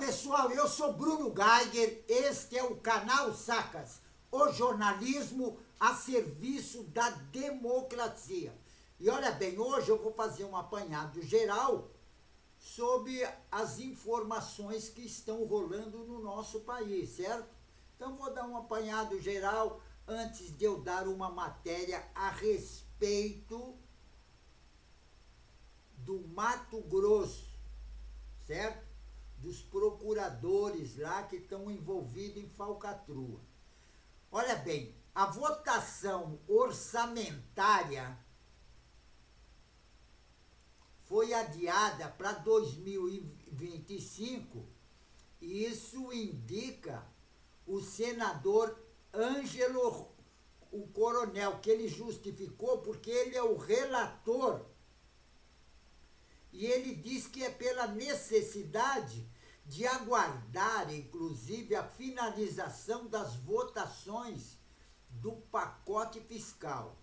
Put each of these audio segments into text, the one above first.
pessoal, eu sou Bruno Geiger, este é o canal Sacas, o jornalismo a serviço da democracia. E olha bem, hoje eu vou fazer um apanhado geral sobre as informações que estão rolando no nosso país, certo? Então vou dar um apanhado geral antes de eu dar uma matéria a respeito do Mato Grosso, certo? Dos procuradores lá que estão envolvidos em falcatrua. Olha bem, a votação orçamentária foi adiada para 2025 e isso indica o senador Ângelo, o coronel, que ele justificou porque ele é o relator. E ele diz que é pela necessidade de aguardar, inclusive, a finalização das votações do pacote fiscal.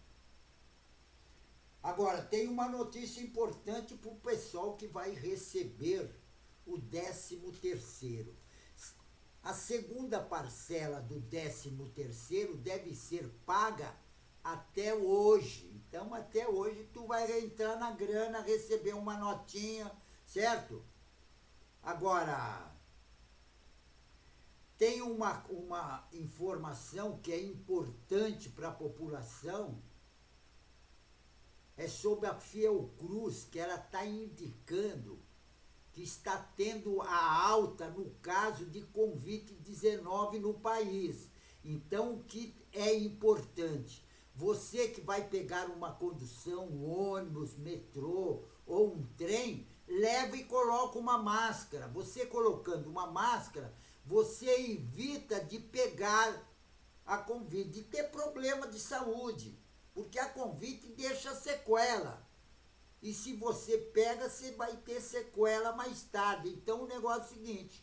Agora, tem uma notícia importante para o pessoal que vai receber o 13º. A segunda parcela do 13º deve ser paga até hoje. Então, até hoje, tu vai entrar na grana, receber uma notinha, certo? Agora, tem uma informação que é importante para a população, é sobre a Fiocruz, que ela está indicando que está tendo a alta no caso de Covid-19 no país. Então, o que é importante? Você que vai pegar uma condução, um ônibus, metrô ou um trem, leva e coloca uma máscara. Você colocando uma máscara, você evita de pegar a Covid, de ter problema de saúde, porque a Covid deixa sequela. E se você pega, você vai ter sequela mais tarde. Então o negócio é o seguinte,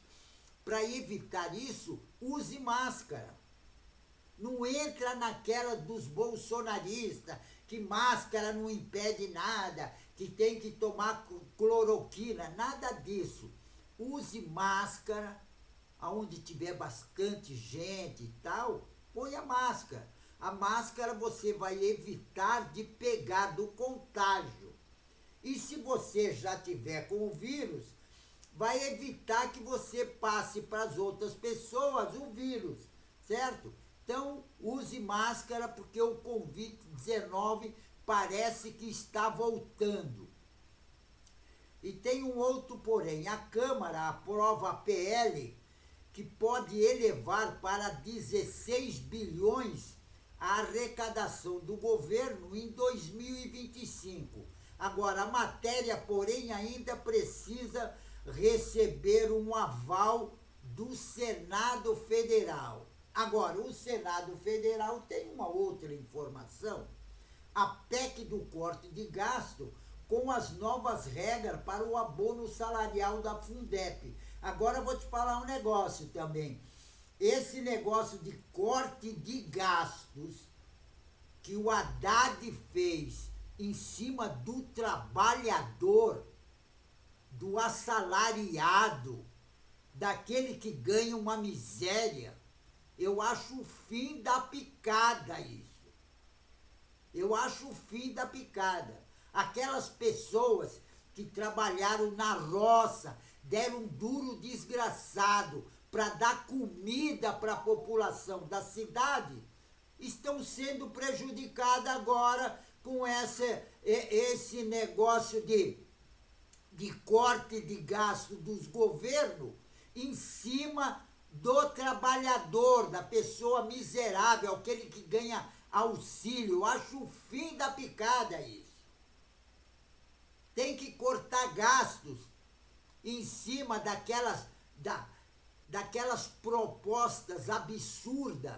para evitar isso, use máscara. Não entra naquela dos bolsonaristas, que máscara não impede nada, que tem que tomar cloroquina, nada disso. Use máscara, aonde tiver bastante gente e tal, põe a máscara. A máscara você vai evitar de pegar do contágio. E se você já tiver com o vírus, vai evitar que você passe para as outras pessoas o vírus, certo? Então, use máscara porque o Covid-19 parece que está voltando. E tem um outro porém, a Câmara aprova a PL que pode elevar para 16 bilhões a arrecadação do governo em 2025. Agora, a matéria, porém, ainda precisa receber um aval do Senado Federal. Agora, o Senado Federal tem uma outra informação. A PEC do corte de gasto com as novas regras para o abono salarial da Fundep. Agora eu vou te falar um negócio também. Esse negócio de corte de gastos que o Haddad fez em cima do trabalhador, do assalariado, daquele que ganha uma miséria, eu acho o fim da picada isso. Eu acho o fim da picada. Aquelas pessoas que trabalharam na roça, deram um duro desgraçado para dar comida para a população da cidade, estão sendo prejudicadas agora com esse negócio de corte de gasto dos governos em cima do trabalhador, da pessoa miserável, aquele que ganha auxílio. Eu acho o fim da picada isso. Tem que cortar gastos em cima daquelas propostas absurdas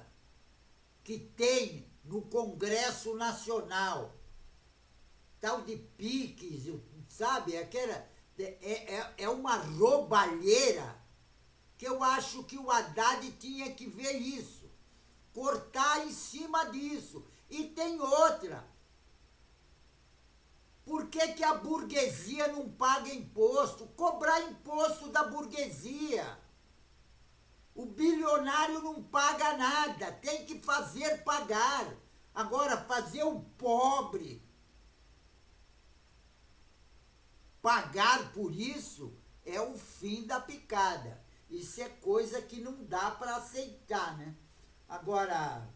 que tem no Congresso Nacional. Tal de piques, sabe? É uma roubalheira que eu acho que o Haddad tinha que ver isso. Cortar em cima disso. E tem outra. Por que que a burguesia não paga imposto? Cobrar imposto da burguesia. O bilionário não paga nada, tem que fazer pagar. Agora, fazer o pobre pagar por isso é o fim da picada. Isso é coisa que não dá para aceitar, né? Agora,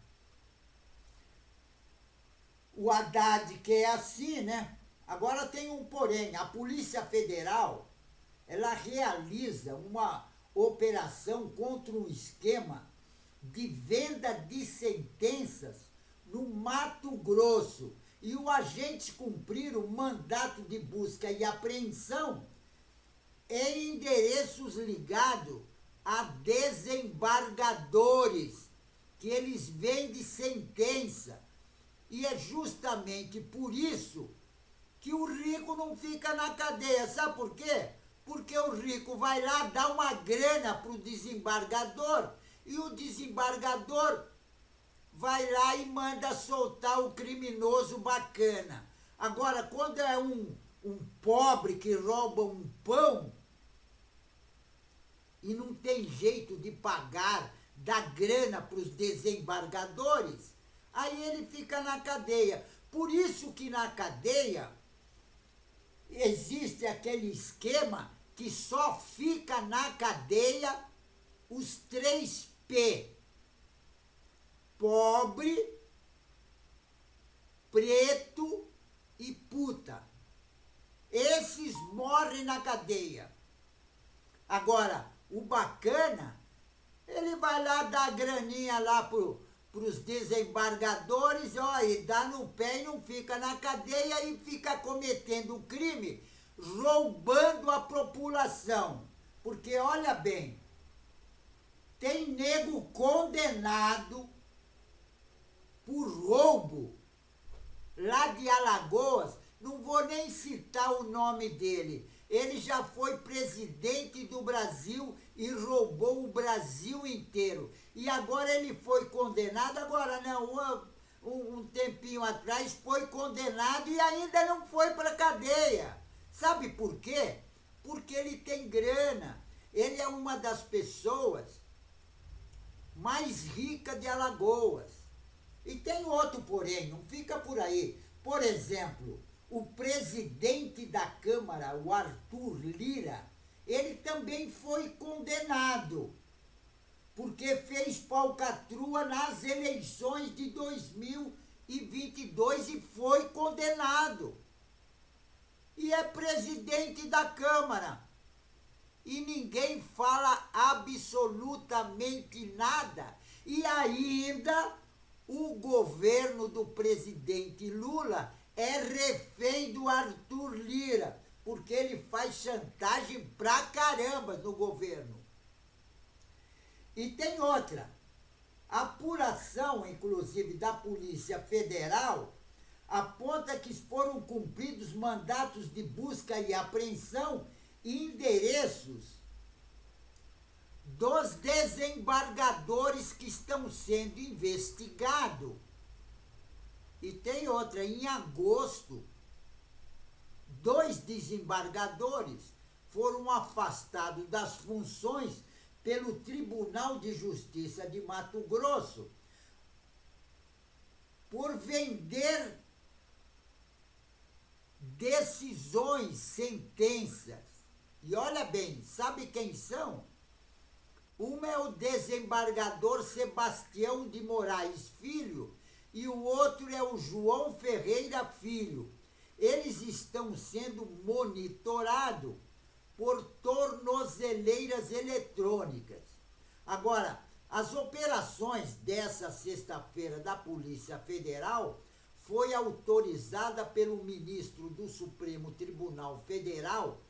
o Haddad que é assim, né? Agora tem um porém, a Polícia Federal, ela realiza uma operação contra um esquema de venda de sentenças no Mato Grosso. E o agente cumprir o mandato de busca e apreensão em endereços ligados a desembargadores, que eles vendem sentença. E é justamente por isso que o rico não fica na cadeia. Sabe por quê? Porque o rico vai lá dar uma grana para o desembargador e o desembargador vai lá e manda soltar o criminoso bacana. Agora, quando é um pobre que rouba um pão e não tem jeito de pagar, dar grana para os desembargadores, aí ele fica na cadeia. Por isso que na cadeia existe aquele esquema que só fica na cadeia os 3 P. Pobre, preto e puta. Esses morrem na cadeia. Agora, o bacana, ele vai lá dar graninha lá pros desembargadores, ó, e dá no pé e não fica na cadeia e fica cometendo crime, roubando a população. Porque, olha bem, tem nego condenado por roubo lá de Alagoas, não vou nem citar o nome dele. Ele já foi presidente do Brasil e roubou o Brasil inteiro. E agora ele foi condenado, agora não, um tempinho atrás foi condenado e ainda não foi para cadeia. Sabe por quê? Porque ele tem grana. Ele é uma das pessoas mais ricas de Alagoas. E tem outro porém, não fica por aí. Por exemplo, o presidente da Câmara, o Arthur Lira, ele também foi condenado, porque fez falcatrua nas eleições de 2022 e foi condenado. E é presidente da Câmara. E ninguém fala absolutamente nada. E ainda o governo do presidente Lula é refém do Arthur Lira, porque ele faz chantagem pra caramba no governo. E tem outra, a apuração, inclusive, da Polícia Federal aponta que foram cumpridos mandatos de busca e apreensão e endereços dos desembargadores que estão sendo investigados. E tem outra, em agosto, 2 desembargadores foram afastados das funções pelo Tribunal de Justiça de Mato Grosso por vender decisões, sentenças. E olha bem, sabe quem são? Uma é o desembargador Sebastião de Moraes Filho e o outro é o João Ferreira Filho. Eles estão sendo monitorados por tornozeleiras eletrônicas. Agora, as operações dessa sexta-feira da Polícia Federal foi autorizada pelo ministro do Supremo Tribunal Federal,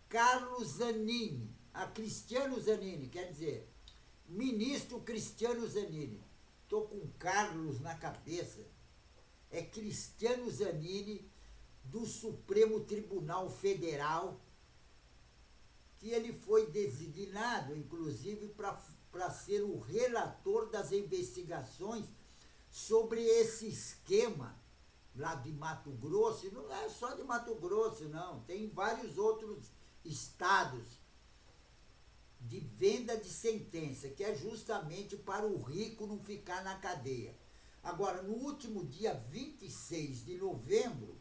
Carlos Zanin, Cristiano Zanin, quer dizer, ministro Cristiano Zanin. Estou com Carlos na cabeça. É Cristiano Zanin, do Supremo Tribunal Federal, que ele foi designado, inclusive, para ser o relator das investigações sobre esse esquema lá de Mato Grosso. E não é só de Mato Grosso, não. Tem vários outros estados de venda de sentença, que é justamente para o rico não ficar na cadeia. Agora, no último dia 26 de novembro,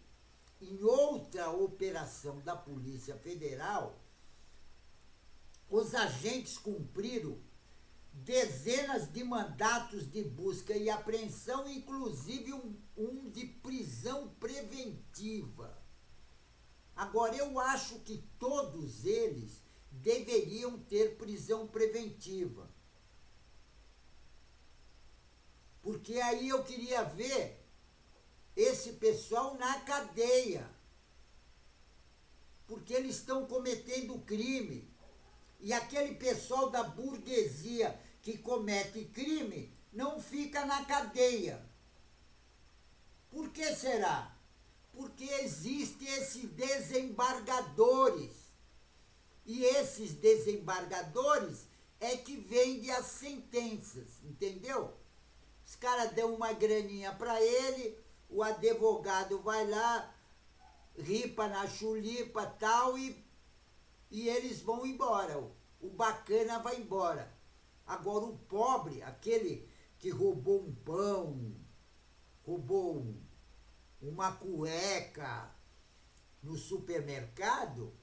em outra operação da Polícia Federal, os agentes cumpriram dezenas de mandatos de busca e apreensão, inclusive um de prisão preventiva. Agora, eu acho que todos eles deveriam ter prisão preventiva. Porque aí eu queria ver esse pessoal na cadeia. Porque eles estão cometendo crime. E aquele pessoal da burguesia que comete crime não fica na cadeia. Por que será? Porque existem esses desembargadores. E esses desembargadores é que vendem as sentenças, entendeu? Os caras dão uma graninha para ele, o advogado vai lá, ripa na chulipa e tal, e eles vão embora. O bacana vai embora. Agora o pobre, aquele que roubou um pão, roubou uma cueca no supermercado,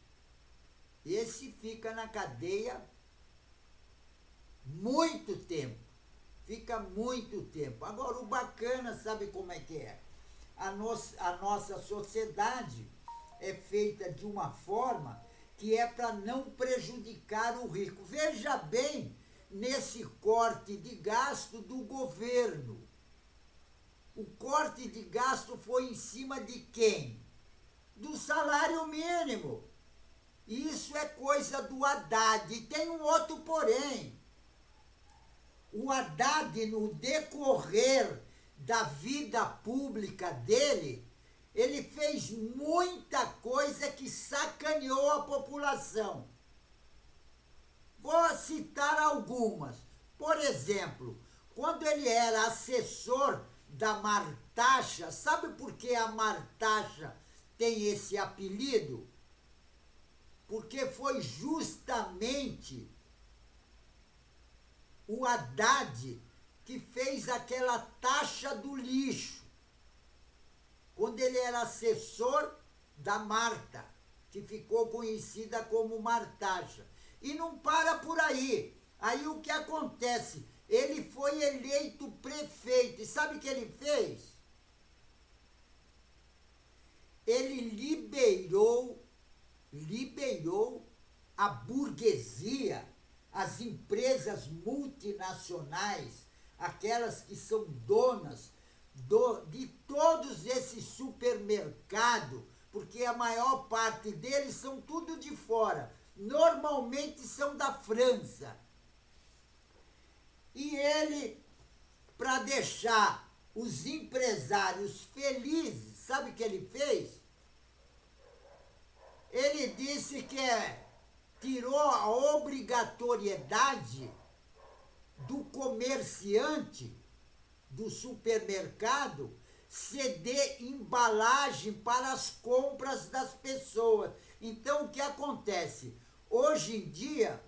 esse fica na cadeia muito tempo. Fica muito tempo. Agora o bacana, sabe como é que é? A nossa sociedade é feita de uma forma que é para não prejudicar o rico. Veja bem nesse corte de gasto do governo. O corte de gasto foi em cima de quem? Do salário mínimo. Isso é coisa do Haddad. E tem um outro porém. O Haddad, no decorrer da vida pública dele, ele fez muita coisa que sacaneou a população. Vou citar algumas. Por exemplo, quando ele era assessor da Martaxa, sabe por que a Martaxa tem esse apelido? Porque foi justamente o Haddad que fez aquela taxa do lixo, quando ele era assessor da Marta, que ficou conhecida como Martaxa. E não para por aí. Aí o que acontece? Ele foi eleito prefeito. E sabe o que ele fez? Ele liberou a burguesia, as empresas multinacionais, aquelas que são donas de todos esses supermercados, porque a maior parte deles são tudo de fora. Normalmente são da França. E ele, para deixar os empresários felizes, sabe o que ele fez? Ele disse que tirou a obrigatoriedade do comerciante do supermercado ceder embalagem para as compras das pessoas. Então, o que acontece? Hoje em dia,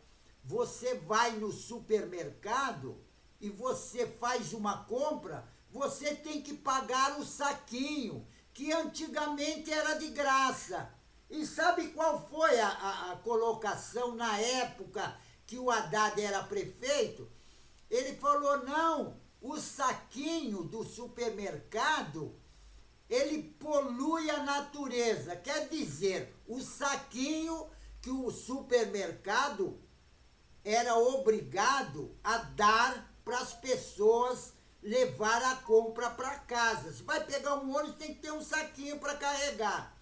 você vai no supermercado e você faz uma compra, você tem que pagar o saquinho, que antigamente era de graça. E sabe qual foi a colocação na época que o Haddad era prefeito? Ele falou, não, o saquinho do supermercado, ele polui a natureza. Quer dizer, o saquinho que o supermercado era obrigado a dar para as pessoas levar a compra para casa. Se vai pegar um ônibus, tem que ter um saquinho para carregar.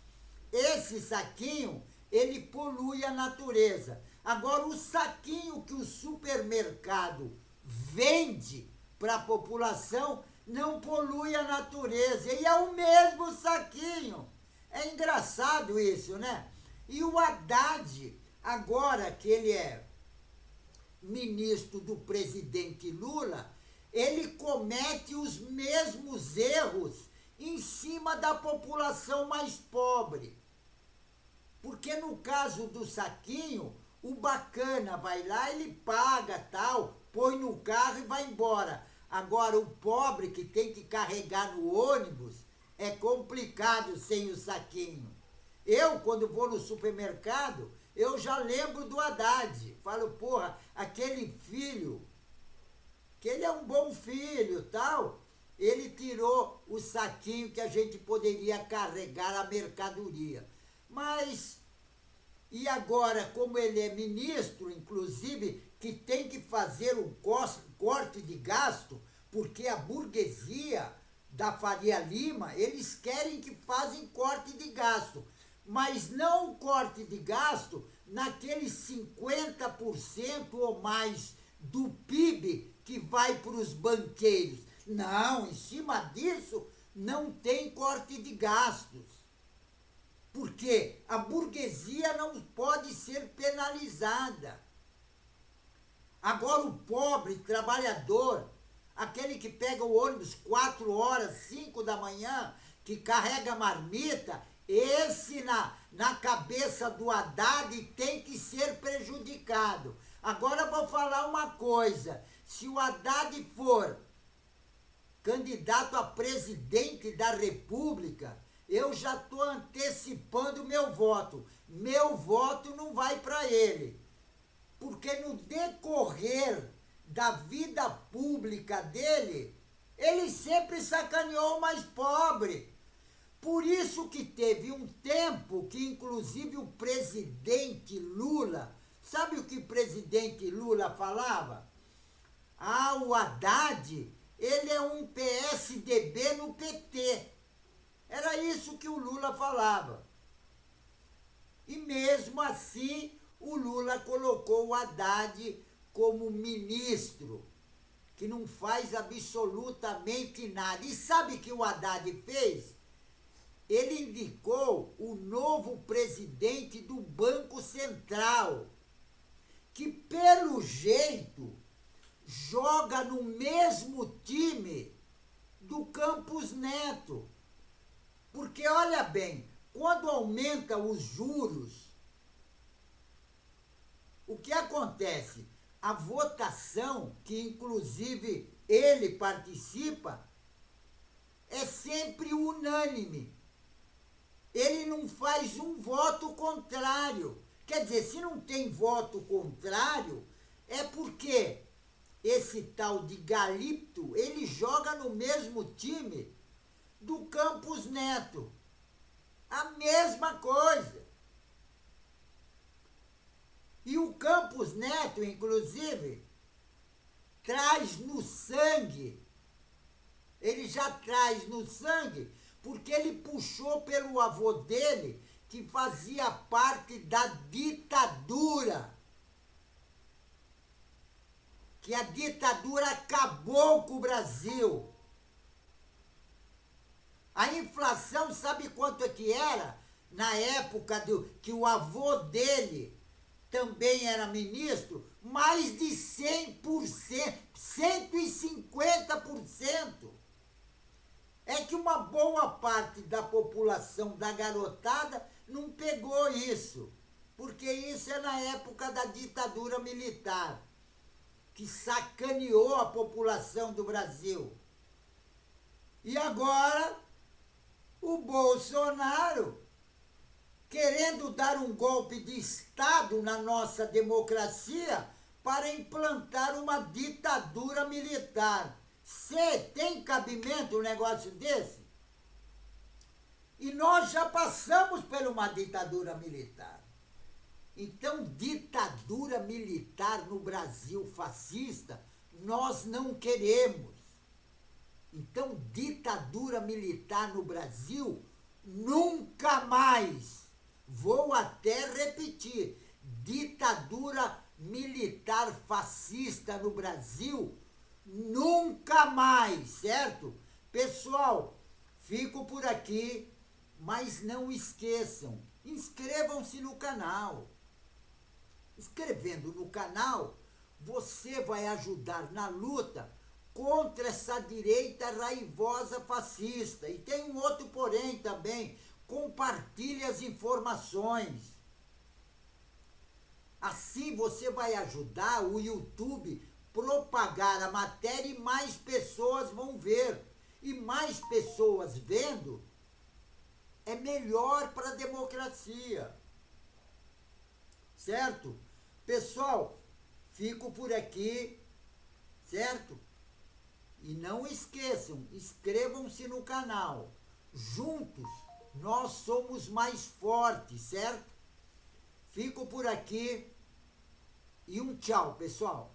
Esse saquinho, ele polui a natureza. Agora, o saquinho que o supermercado vende para a população não polui a natureza. E é o mesmo saquinho. É engraçado isso, né? E o Haddad, agora que ele é ministro do presidente Lula, ele comete os mesmos erros em cima da população mais pobre. Porque no caso do saquinho, O bacana vai lá, ele paga, tal, põe no carro e vai embora. Agora, o pobre que tem que carregar no ônibus, é complicado sem o saquinho. Eu, quando vou no supermercado, eu já lembro do Haddad. Falo, porra, aquele filho, que ele é um bom filho, tal, ele tirou o saquinho que a gente poderia carregar a mercadoria. Mas, e agora, como ele é ministro, inclusive, que tem que fazer um corte de gasto, porque a burguesia da Faria Lima, eles querem que fazem corte de gasto, mas não o corte de gasto naqueles 50% ou mais do PIB que vai para os banqueiros. Não, em cima disso não tem corte de gastos. Porque a burguesia não pode ser penalizada. Agora o pobre trabalhador, aquele que pega o ônibus 4 horas, 5 da manhã, que carrega marmita, esse na cabeça do Haddad tem que ser prejudicado. Agora vou falar uma coisa, se o Haddad for candidato a presidente da República, eu já estou antecipando meu voto. Meu voto não vai para ele. Porque no decorrer da vida pública dele, ele sempre sacaneou o mais pobre. Por isso que teve um tempo que, inclusive, o presidente Lula, sabe o que o presidente Lula falava? Ah, o Haddad, ele é um PSDB no PT. Era isso que o Lula falava. E mesmo assim, o Lula colocou o Haddad como ministro, que não faz absolutamente nada. E sabe o que o Haddad fez? Ele indicou o novo presidente do Banco Central, que pelo jeito joga no mesmo time do Campos Neto. Porque olha bem, quando aumenta os juros, o que acontece? A votação, que inclusive ele participa, é sempre unânime. Ele não faz um voto contrário. Quer dizer, se não tem voto contrário, é porque esse tal de Galipto, ele joga no mesmo time do Campos Neto. A mesma coisa. E o Campos Neto, inclusive, traz no sangue, ele já traz no sangue, porque ele puxou pelo avô dele, que fazia parte da ditadura. Que a ditadura acabou com o Brasil. A inflação, sabe quanto é que era? Na época que o avô dele também era ministro, mais de 100%, 150%. É que uma boa parte da população, da garotada, não pegou isso, porque isso é na época da ditadura militar, que sacaneou a população do Brasil. E agora, o Bolsonaro, querendo dar um golpe de Estado na nossa democracia para implantar uma ditadura militar. Cê tem cabimento um negócio desse? E nós já passamos por uma ditadura militar. Então, ditadura militar no Brasil fascista, nós não queremos. Então, ditadura militar no Brasil, nunca mais. Vou até repetir, ditadura militar fascista no Brasil, nunca mais, certo? Pessoal, fico por aqui, mas não esqueçam, inscrevam-se no canal. Inscrevendo no canal, você vai ajudar na luta contra essa direita raivosa fascista. E tem um outro porém também, compartilhe as informações. Assim você vai ajudar o YouTube propagar a matéria e mais pessoas vão ver. E mais pessoas vendo é melhor para a democracia. Certo? Pessoal, fico por aqui, certo? E não esqueçam, inscrevam-se no canal. Juntos nós somos mais fortes, certo? Fico por aqui e um tchau, pessoal.